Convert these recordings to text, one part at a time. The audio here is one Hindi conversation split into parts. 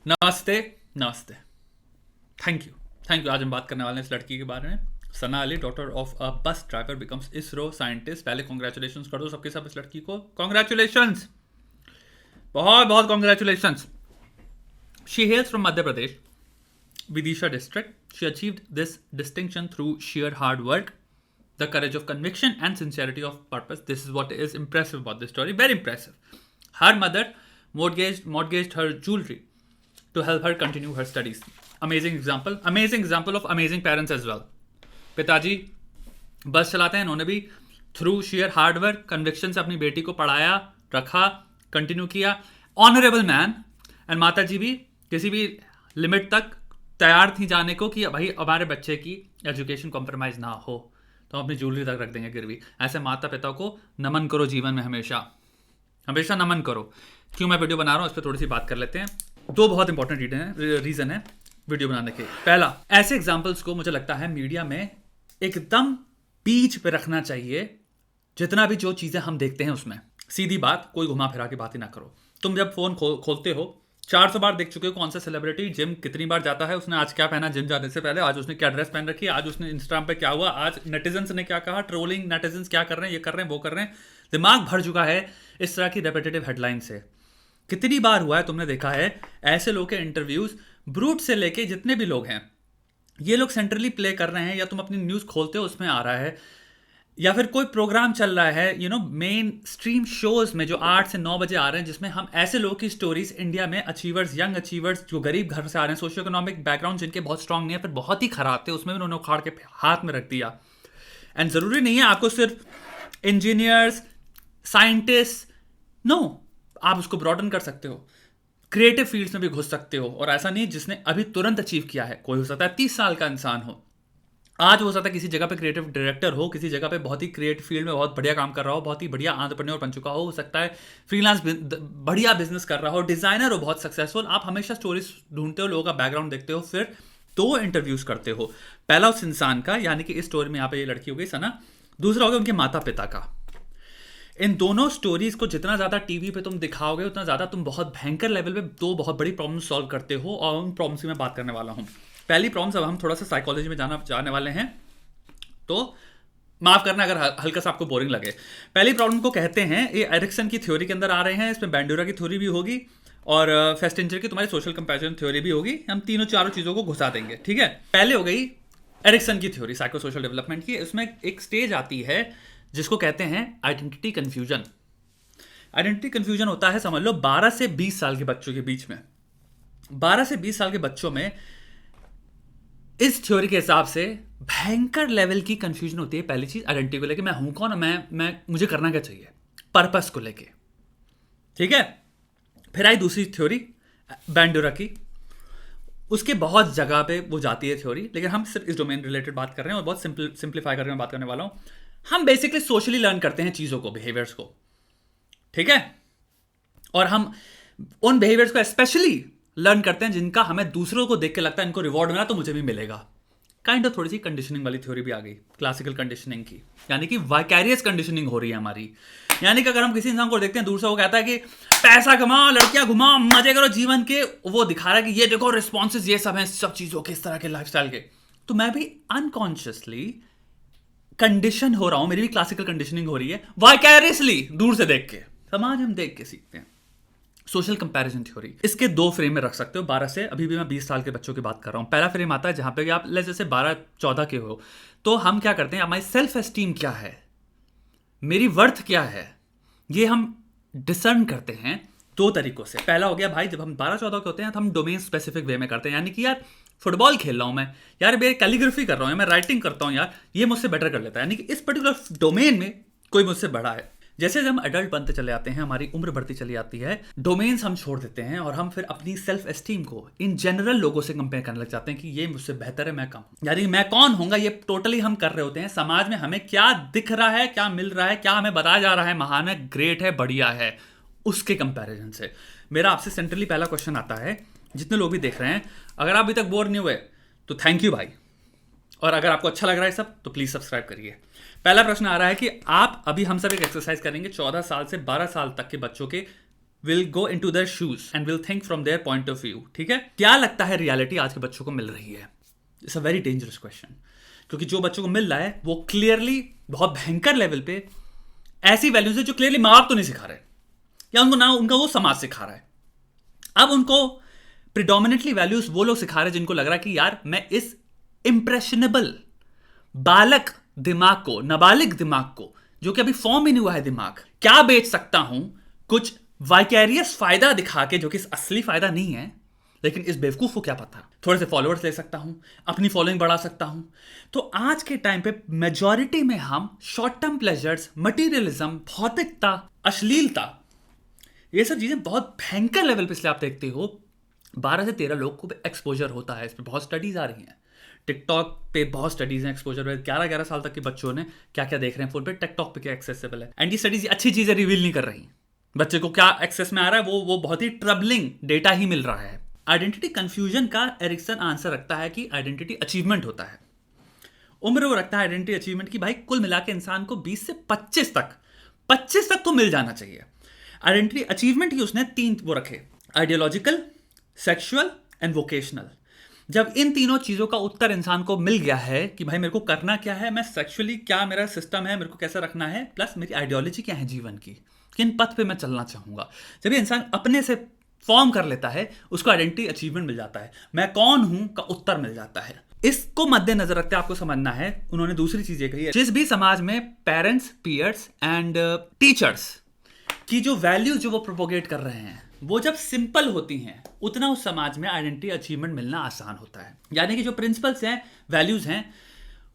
नमस्ते। नमस्ते। Thank you. आज हम बात करने वाले हैं इस लड़की के बारे में। Sana Ali, daughter of a bus driver, becomes ISRO scientist. पहले कॉन्ग्रेचुलेशन कर दो सबके सब इस लड़की को। कॉन्ग्रेचुलेशंस, बहुत बहुत congratulations. She हेल्स from Madhya Pradesh, Vidisha district. She achieved this distinction through sheer hard work, the courage of conviction and sincerity of purpose. This is what is impressive about this story. Very impressive. Her mother mortgaged her jewelry to help her continue her studies. Amazing example of amazing parents as well. पिताजी बस चलाते हैं, इन्होंने भी through share hard work conviction से अपनी बेटी को पढ़ाया, रखा, कंटिन्यू किया। Honourable man. एंड माता जी भी किसी भी लिमिट तक तैयार थी जाने को कि भाई हमारे बच्चे की एजुकेशन कॉम्प्रोमाइज ना हो, तो हम अपनी ज्वेलरी तक रख देंगे गिरवी। ऐसे माता पिता को नमन करो जीवन में, हमेशा हमेशा नमन करो। क्यों मैं वीडियो बना रहा हूँ इस पर थोड़ी सी बात कर लेते हैं। दो बहुत इंपॉर्टेंट रीजन है वीडियो बनाने के। पहला, ऐसे एग्जाम्पल्स को मुझे लगता है मीडिया में एकदम बीच पे रखना चाहिए। जितना भी जो चीजें हम देखते हैं उसमें सीधी बात, कोई घुमा फिरा के बात ही ना करो। तुम जब फोन खोलते हो 400 बार देख चुके हो कौन सा सेलिब्रिटी जिम कितनी बार जाता है, उसने आज क्या पहना जिम जाने से पहले, आज उसने क्या ड्रेस पहन रखी है, आज उसने इंस्टाग्राम पे क्या हुआ, आज नेटिजन्स ने क्या कहा, ट्रोलिंग नेटिजन्स क्या कर रहे हैं, ये कर रहे हैं, वो कर रहे हैं। दिमाग भर चुका है इस तरह की रेपिटेटिव हेडलाइन से। कितनी बार हुआ है तुमने देखा है ऐसे लोग के इंटरव्यूज, ब्रूट से लेके जितने भी लोग हैं, ये लोग सेंट्रली प्ले कर रहे हैं, या तुम अपनी न्यूज खोलते हो उसमें आ रहा है, या फिर कोई प्रोग्राम चल रहा है मेन स्ट्रीम शोज में जो 8 से 9 बजे आ रहे हैं, जिसमें हम ऐसे लोगों की स्टोरीज, इंडिया में अचीवर्स, यंग अचीवर्स जो गरीब घर से आ रहे हैं, सोशियो इकोनॉमिक बैकग्राउंड जिनके बहुत स्ट्रांग नहीं है, फिर बहुत ही खराब थे, उसमें भी उन्होंने उखाड़ के हाथ में रख दिया। एंड जरूरी नहीं है आपको सिर्फ इंजीनियर्स, साइंटिस्ट, नो, आप उसको ब्रॉडन कर सकते हो, क्रिएटिव फील्ड्स में भी घुस सकते हो। और ऐसा नहीं जिसने अभी तुरंत अचीव किया है, कोई हो सकता है 30 साल का इंसान हो, आज हो सकता है किसी जगह पे क्रिएटिव डायरेक्टर हो, किसी जगह पे बहुत ही क्रिएटिव फील्ड में बहुत बढ़िया काम कर रहा हो, बहुत ही बढ़िया एंटरप्रेन्योर बन चुका हो सकता है फ्रीलांस बढ़िया बिजनेस कर रहा हो, डिजाइनर हो बहुत सक्सेसफुल। आप हमेशा स्टोरीज ढूंढते हो, लोगों का बैकग्राउंड देखते हो, फिर दो इंटरव्यूज करते हो। पहला उस इंसान का, यानी कि इस स्टोरी में यहाँ पे ये लड़की हो गई सना, दूसरा हो गया उनके माता पिता का। इन दोनों स्टोरीज को जितना ज्यादा टीवी पे तुम दिखाओगे उतना ज्यादा तुम बहुत भयंकर लेवल पे दो बहुत बड़ी प्रॉब्लम सॉल्व करते हो, और उन प्रॉब्लम्स की मैं बात करने वाला हूं। पहली प्रॉब्लम, अब हम थोड़ा सा साइकोलॉजी में जाने वाले हैं, तो माफ करना अगर हल्का सा आपको बोरिंग लगे। पहली प्रॉब्लम को कहते हैं, ये एरिक्सन की थ्योरी के अंदर आ रहे हैं, इसमें बैंडोरा की थ्योरी भी होगी और फेस्टिंजर की तुम्हारी सोशल कंपैरिजन थ्योरी भी होगी। हम तीनों चारों चीजों को घुसा देंगे, ठीक है। पहले हो गई एरिक्सन की थ्योरी साइको सोशल डेवलपमेंट की। इसमें एक स्टेज आती है जिसको कहते हैं आइडेंटिटी कंफ्यूजन। आइडेंटिटी कंफ्यूजन होता है, समझ लो 12 से 20 साल के बच्चों के बीच में। 12 से 20 साल के बच्चों में इस थ्योरी के हिसाब से भयंकर लेवल की कंफ्यूजन होती है। पहली चीज आइडेंटिटी को लेके, मैं हूं कौन, मैं मुझे करना क्या चाहिए, पर्पस को लेके, ठीक है। फिर आई दूसरी थ्योरी बैंडोरा की, उसके बहुत जगह पे वो जाती है थ्योरी, लेकिन हम सिर्फ इस डोमेन रिलेटेड बात कर रहे हैं और बहुत सिंप्लीफाई करके मैं बात करने वाला हूं। हम बेसिकली सोशली लर्न करते हैं चीजों को, बिहेवियर्स को, ठीक है। और हम उन बिहेवियर्स को स्पेशली लर्न करते हैं जिनका हमें दूसरों को देख के लगता है इनको रिवॉर्ड मिला तो मुझे भी मिलेगा। काइंड ऑफ थोड़ी सी कंडीशनिंग वाली थ्योरी भी आ गई, क्लासिकल कंडीशनिंग की, यानी कि वाइकैरियस कंडीशनिंग हो रही है हमारी। यानी कि अगर हम किसी इंसान को देखते हैं दूर से, वो कहता है कि पैसा कमाओ, लड़कियां घुमाओ, मजे करो जीवन के, वो दिखा रहा है कि ये देखो रिस्पॉन्सेज ये सब हैं, सब चीजों के, इस तरह के लाइफस्टाइल के, तो मैं भी अनकॉन्शियसली कंडीशन हो रहा हूं, मेरी भी क्लासिकल कंडीशनिंग हो रही है वाइकैरियसली, दूर से देख के। समाज हम देख के सीखते हैं। सोशल कंपैरिजन थ्योरी, इसके दो फ्रेम में रख सकते हो। 12 से, अभी भी मैं 20 साल के बच्चों की बात कर रहा हूं। पहला फ्रेम आता है जहां पे आप जैसे 12-14 के हो, तो हम क्या करते हैं, हमारी सेल्फ एस्टीम क्या है, मेरी वर्थ क्या है, ये हम डिसर्न करते हैं दो तरीकों से। पहला हो गया भाई, जब हम 12-14 के होते हैं तो हम डोमेन स्पेसिफिक वे में करते हैं, यानी कि यार फुटबॉल खेल रहा हूं मैं, यार मैं कैलीग्राफी कर रहा हूं, मैं राइटिंग करता हूं, यार ये मुझसे बेटर कर लेता है, यानी कि इस पर्टिकुलर डोमेन में कोई मुझसे बड़ा है। जैसे हम एडल्ट बनते चले आते हैं, हमारी उम्र बढ़ती चली आती है, डोमेन्स हम छोड़ देते हैं और हम फिर अपनी सेल्फ एस्टीम को इन जनरल लोगों से कंपेयर करने लग जाते हैं कि ये मुझसे बेहतर है, मैं कम, यानी मैं कौन होऊंगा, ये टोटली हम कर रहे होते हैं। समाज में हमें क्या दिख रहा है, क्या मिल रहा है, क्या हमें बताया जा रहा है, महान है, ग्रेट है, बढ़िया है, उसके कंपैरिजन से। मेरा आपसे सेंट्रली पहला क्वेश्चन आता है, जितने लोग भी देख रहे हैं, अगर आप अभी तक बोर नहीं हुए तो थैंक यू भाई, और अगर आपको अच्छा लग रहा है सब तो प्लीज सब्सक्राइब करिए। पहला प्रश्न आ रहा है कि आप, अभी हम सब एक एक्सरसाइज करेंगे 14 साल से 12 साल तक के बच्चों के will go into their shoes and will think from their point of view. ठीक है, क्या लगता है रियलिटी आज के बच्चों को मिल रही है? It's a very dangerous question, क्योंकि जो बच्चों को मिल रहा है वो क्लियरली बहुत भयंकर लेवल पे ऐसी वैल्यूज है जो क्लियरली माँ बाप तो नहीं सिखा रहे, या उनको ना उनका वो समाज सिखा रहा है। अब उनको प्रिडोमिनेटली वैल्यूज वो लोग सिखा रहे हैं जिनको लग रहा है कि यार मैं इस इंप्रेशनेबल बालक दिमाग को, नाबालिग दिमाग को, जो कि अभी फॉर्म ही नहीं हुआ है दिमाग, क्या बेच सकता हूं कुछ वाइकेरियस फायदा दिखा के, जो कि असली फायदा नहीं है, लेकिन इस बेवकूफ को क्या पता, थोड़े से फॉलोअर्स ले सकता हूं, अपनी फॉलोइंग बढ़ा सकता हूं। तो आज के टाइम पे मेजॉरिटी में हम शॉर्ट टर्म प्लेजर्स, मटीरियलिज्म, भौतिकता, अश्लीलता, ये सब चीजें बहुत भयंकर लेवल पे, इसलिए आप देखते हो 12 से 13 लोग को एक्सपोजर होता है। इस पर बहुत स्टडीज आ रही हैं, टिकटॉक पे बहुत स्टडीज हैं एक्सपोजर पे, 11-11 साल तक के बच्चों ने क्या क्या देख रहे हैं फोन पे, टिकटॉक पे क्या एक्सेसिबल है। एंड ये स्टडीज अच्छी चीजें रिवील नहीं कर रही, बच्चे को क्या एक्सेस में आ रहा है वो बहुत ही ट्रबलिंग डेटा ही मिल रहा है। आइडेंटिटी कंफ्यूजन का एरिक्सन आंसर रखता है कि आइडेंटिटी अचीवमेंट होता है। उम्र वो रखता है आइडेंटिटी अचीवमेंट की, भाई कुल मिला के इंसान को 20 से 25 तक तो मिल जाना चाहिए। आइडेंटिटी अचीवमेंट की उसने 3 वो रखे, आइडियोलॉजिकल, सेक्सुअल एंड वोकेशनल। जब इन तीनों चीजों का उत्तर इंसान को मिल गया है कि भाई मेरे को करना क्या है, मैं सेक्सुअली क्या मेरा सिस्टम है, मेरे को कैसा रखना है, प्लस मेरी आइडियोलॉजी क्या है जीवन की, किन पथ पे मैं चलना चाहूंगा, जब ये इंसान अपने से फॉर्म कर लेता है उसको आइडेंटिटी अचीवमेंट मिल जाता है, मैं कौन हूं का उत्तर मिल जाता है। इसको मद्देनजर रखते आपको समझना है, उन्होंने दूसरी चीज ये कही है, जिस भी समाज में पेरेंट्स, पीयर्स एंड टीचर्स की जो वैल्यूज जो वो प्रोपोगेट कर रहे हैं वो जब सिंपल होती हैं, उतना उस समाज में आइडेंटिटी अचीवमेंट मिलना आसान होता है। यानी कि जो प्रिंसिपल्स हैं, वैल्यूज हैं,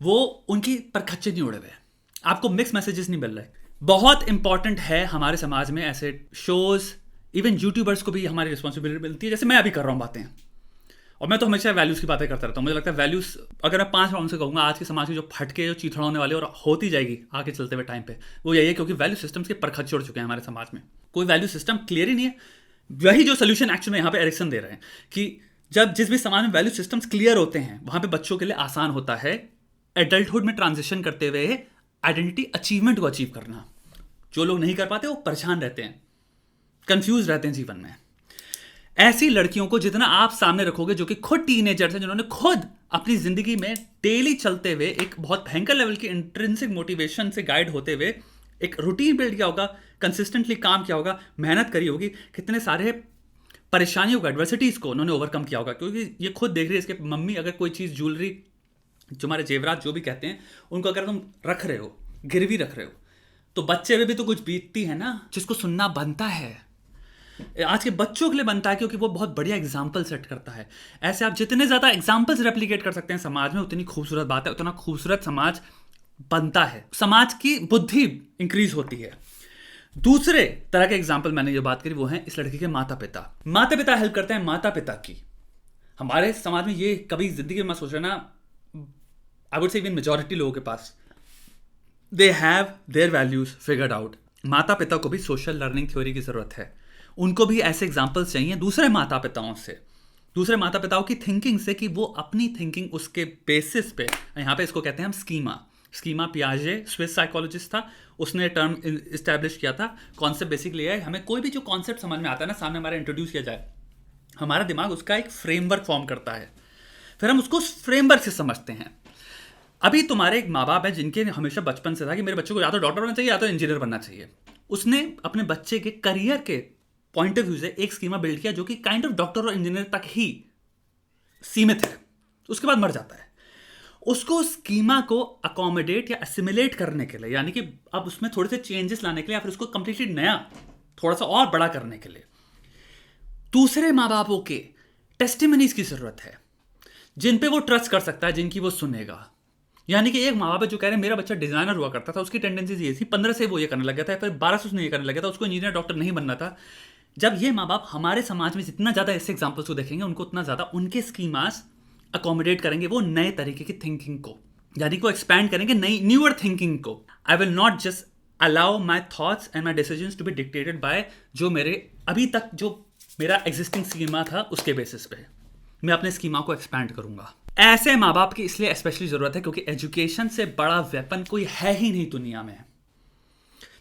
वो उनकी परखच्चे नहीं उड़े हुए, आपको मिक्स मैसेजेस नहीं मिल रहे। बहुत इंपॉर्टेंट है हमारे समाज में ऐसे शोज, इवन यूट्यूबर्स को भी हमारी रिस्पॉन्सिबिलिटी मिलती है, जैसे मैं अभी कर रहा हूँ बातें, और मैं तो हमेशा वैल्यूज की बातें करता रहता हूँ। मुझे लगता है वैल्यूज, अगर मैं 5 राउंड से कहूँगा आज के समाज की जो फटके, जो चीथड़ा होने वाली और होती जाएगी आगे चलते हुए टाइम पे, वो यही है क्योंकि वैल्यू सिस्टम्स के परखच्चे उड़ चुके हैं हमारे समाज में, कोई वैल्यू सिस्टम क्लियर ही नहीं है। वही जो सोल्यूशन एक्चुअली में यहाँ पे एरिक्सन दे रहे हैं कि जब जिस भी समाज में वैल्यू सिस्टम्स क्लियर होते हैं, वहां पे बच्चों के लिए आसान होता है एडल्टहुड में ट्रांजिशन करते हुए आइडेंटिटी अचीवमेंट को अचीव करना। जो लोग नहीं कर पाते वो परेशान रहते हैं, कंफ्यूज रहते हैं जीवन में। ऐसी लड़कियों को जितना आप सामने रखोगे जो कि खुद टीनेजर्स हैं, जिन्होंने खुद अपनी जिंदगी में डेली चलते हुए एक बहुत भयंकर लेवल की इंट्रिंसिक मोटिवेशन से गाइड होते हुए एक रूटीन बिल्ड किया होगा, कंसिस्टेंटली काम किया होगा, मेहनत करी होगी, कितने सारे परेशानियों को, एडवर्सिटीज़ को उन्होंने ओवरकम किया होगा, क्योंकि ये खुद देख रही है इसके मम्मी अगर कोई चीज़, ज्वेलरी, जो हमारे जेवरात जो भी कहते हैं, उनको अगर तुम रख रहे हो, गिरवी रख रहे हो, तो बच्चे में भी तो कुछ बीतती है ना, जिसको सुनना बनता है। आज के बच्चों के लिए बनता है क्योंकि वो बहुत बढ़िया एग्जाम्पल सेट करता है। ऐसे आप जितने ज़्यादा एग्जाम्पल्स रेप्लिकेट कर सकते हैं समाज में, उतनी खूबसूरत बात है, उतना खूबसूरत समाज बनता है, समाज की बुद्धि इंक्रीज होती है। दूसरे तरह के एग्जाम्पल मैंने जो बात करी वो है इस लड़की के माता पिता। माता पिता हेल्प करते हैं माता पिता की। हमारे समाज में ये कभी जिंदगी में सोच रहे ना, I would say even majority लोगों के पास they have their values figured out. माता पिता को भी सोशल लर्निंग थ्योरी की जरूरत है, उनको भी ऐसे एग्जाम्पल्स चाहिए दूसरे माता पिताओं से, दूसरे माता पिताओं की थिंकिंग से, कि वो अपनी थिंकिंग उसके बेसिस पे, यहाँ पे इसको कहते हैं हम स्कीमा पियाजे स्विस साइकोलॉजिस्ट था, उसने टर्म इस्टेब्लिश किया था। कॉन्सेप्ट बेसिकली है, हमें कोई भी जो कॉन्सेप्ट समझ में आता है ना, सामने हमारा इंट्रोड्यूस किया जाए, हमारा दिमाग उसका एक फ्रेमवर्क फॉर्म करता है, फिर हम उसको उस फ्रेमवर्क से समझते हैं। अभी तुम्हारे एक माँ बाप है जिनके हमेशा बचपन से था कि मेरे बच्चे को या तो डॉक्टर बनना चाहिए या तो इंजीनियर बनना चाहिए। उसने अपने बच्चे के करियर के पॉइंट ऑफ व्यू से एक स्कीमा बिल्ड किया जो कि काइंड ऑफ डॉक्टर और इंजीनियर तक ही सीमित है, उसके बाद मर जाता है। उसको स्कीमा को अकोमोडेट या असिमिलेट करने के लिए, यानी कि अब उसमें थोड़े से चेंजेस लाने के लिए, या फिर उसको कंप्लीटली नया थोड़ा सा और बड़ा करने के लिए दूसरे माँ बापों के टेस्टिमनीज की जरूरत है, जिन पे वो ट्रस्ट कर सकता है, जिनकी वो सुनेगा। यानी कि एक माँ बाप जो कह रहे हैं मेरा बच्चा डिजाइनर हुआ करता था, उसकी टेंडेंसीज ये थी, 15 से वो ये करने लगा था, फिर 12 से उसने ये करने लगा था, उसको इंजीनियर डॉक्टर नहीं बनना था। जब ये माँ बाप हमारे समाज में जितना ज़्यादा ऐसे एग्जाम्पल्स को देखेंगे, उनको उतना ज़्यादा उनके स्कीमास अकोमोडेट करेंगे वो नए तरीके की थिंकिंग को, यानी को एक्सपैंड करेंगे नई न्यूअर थिंकिंग को। I will not just allow my thoughts and my decisions to be dictated by जो मेरे अभी तक जो मेरा एग्जिस्टिंग स्कीमा था उसके बेसिस पे, मैं अपने स्कीमा को एक्सपैंड करूंगा। ऐसे माँ बाप की इसलिए स्पेशली जरूरत है क्योंकि एजुकेशन से बड़ा वेपन कोई है ही नहीं दुनिया में।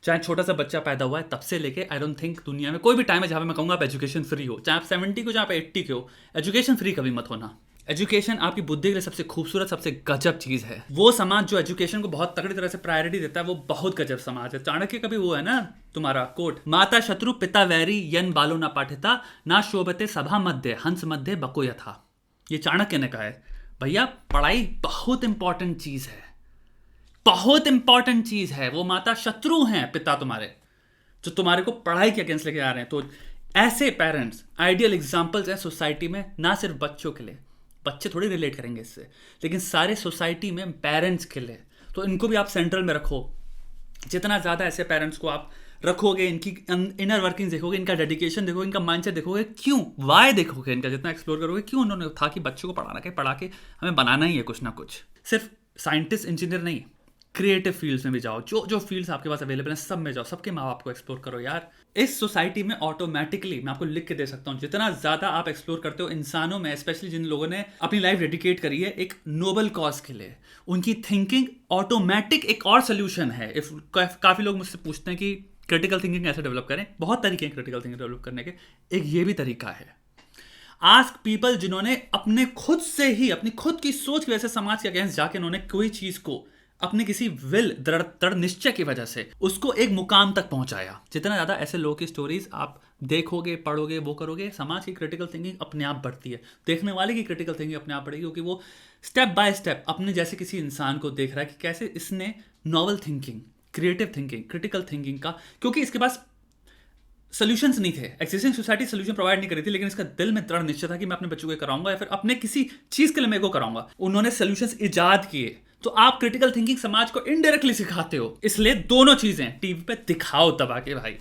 चाहे छोटा सा बच्चा पैदा हुआ है तब से लेके आई डोंट थिंक दुनिया में कोई भी टाइम है जहाँ पे मैं कहूँगा आप एजुकेशन फ्री हो, चाहे आप 70 को चाहे आप 80 के हो, एजुकेशन फ्री कभी मत होना। एजुकेशन आपकी बुद्धि के लिए सबसे खूबसूरत सबसे गजब चीज है। वो समाज जो एजुकेशन को बहुत तगड़ी तरह से प्रायोरिटी देता है वो बहुत गजब समाज है। चाणक्य का भी वो है ना तुम्हारा कोट, माता शत्रु पिता वैरी यन बालो ना पाठिता ना शोभते सभा मध्य हंस मध्य बको यथा। ये चाणक्य ने कहा है। भैया पढ़ाई बहुत इंपॉर्टेंट चीज है, बहुत इंपॉर्टेंट चीज है। वो माता शत्रु हैं पिता तुम्हारे, जो तुम्हारे को पढ़ाई के अगेंस्ट लेके आ रहे हैं। तो ऐसे पेरेंट्स आइडियल एग्जाम्पल्स हैं सोसाइटी में, ना सिर्फ बच्चों के लिए, बच्चे थोड़ी रिलेट करेंगे इससे, लेकिन सारे सोसाइटी में पेरेंट्स के लिए। तो इनको भी आप सेंट्रल में रखो। जितना ज़्यादा ऐसे पेरेंट्स को आप रखोगे, इनकी इनर वर्किंग देखोगे, इनका डेडिकेशन देखोगे, इनका माइंडसेट देखोगे, क्यों वाई देखोगे इनका, जितना एक्सप्लोर करोगे क्यों उन्होंने था कि बच्चों को पढ़ाना के पढ़ा के हमें बनाना ही है कुछ ना कुछ। सिर्फ साइंटिस्ट इंजीनियर नहीं, क्रिएटिव फील्ड्स में भी जाओ, जो जो फील्ड्स आपके पास अवेलेबल हैं सब में जाओ, सबके माँ बाप को एक्सप्लोर करो यार। इस सोसाइटी में ऑटोमेटिकली मैं आपको लिख के दे सकता हूँ, जितना ज्यादा आप एक्सप्लोर करते हो इंसानों में, स्पेशली जिन लोगों ने अपनी लाइफ डेडिकेट करी है एक नोबल कॉज के लिए, उनकी थिंकिंग ऑटोमेटिक एक और सोल्यूशन है। काफी लोग मुझसे पूछते हैं कि क्रिटिकल थिंकिंग कैसे डेवलप करें। बहुत तरीके हैं क्रिटिकल थिंकिंग डेवलप करने के, एक ये भी तरीका है, आस्क पीपल जिन्होंने अपने खुद से ही अपनी खुद की सोच की वजह से समाज के अगेंस्ट जाके उन्होंने कोई चीज को अपने किसी विल दृढ़ निश्चय की वजह से उसको एक मुकाम तक पहुंचाया। जितना ज्यादा ऐसे लोगों की स्टोरीज आप देखोगे, पढ़ोगे, वो करोगे, समाज की क्रिटिकल थिंकिंग अपने आप बढ़ती है, देखने वाले की क्रिटिकल थिंकिंग अपने आप बढ़ेगी, क्योंकि वो स्टेप बाय स्टेप अपने जैसे किसी इंसान को देख रहा है कि कैसे इसने novel thinking, creative thinking, critical thinking का, क्योंकि इसके पास सोल्यूशंस नहीं थे, एक्सिस्टिंग सोसाइटी सोल्यूशन प्रोवाइड नहीं करी थी, लेकिन इसका दिल में दृढ़ निश्चय था कि मैं अपने बच्चों को कराऊंगा या फिर अपने किसी चीज के लिए मैं को कराऊंगा। उन्होंने सोल्यूशंस इजाद किए। तो आप क्रिटिकल थिंकिंग समाज को इनडायरेक्टली सिखाते हो, इसलिए दोनों चीजें टीवी पे दिखाओ दबा के भाई।